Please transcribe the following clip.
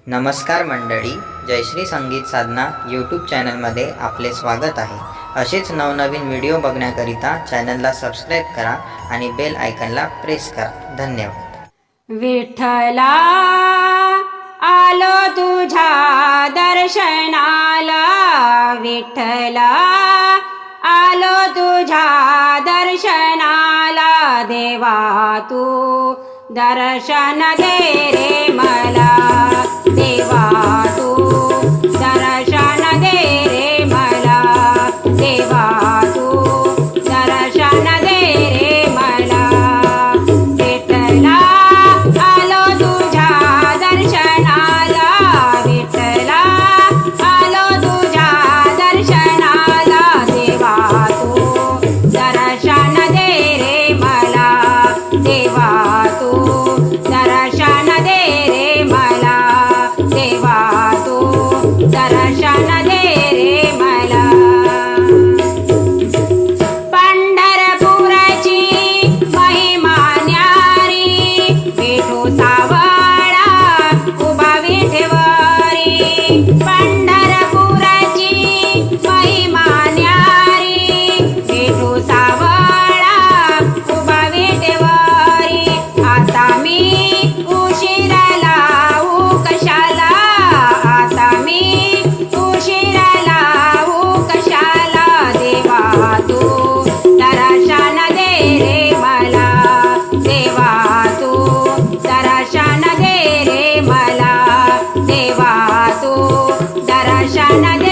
नमस्कार मंडळी, जयश्री संगीत साधना यूट्यूब चॅनलमध्ये आपले स्वागत आहे। असेच नवनवीन व्हिडिओ बघण्याकरिता चॅनलला सबस्क्राईब करा आणि बेल आयकॉनला प्रेस करा। धन्यवाद। विठ्ठला आलो तुझ्या दर्शनाला, विठ्ठला आलो तुझ्या दर्शनाला, देवा तू दर्शन दे रे मला, देवा तू दर्शन दे रे मला, देवा तू दर्शन दे रे मला। विठ्ठला आलो तुझ्या दर्शनाला, विठ्ठला आलो तुझ्या दर्शनाला, देवा तू दर्शन दे रे मला, देवा तू दर्शन दे रे मला, देवा तू दर्शन दे रे मला। पंढरपूरची महिमा न्यारी, विठू सावळा उभा विठेवरी, पंढरपूरची महिमा न्यारी, विठू सावळा उभा विठेवरी। आता मी उशिरा लावू कशाला, आता मी उशिरा लावू कशाला, देवा तू दर्शन दे रे मला, देवा तू दर्शन दे रे मला, देवा तू दर्शन दे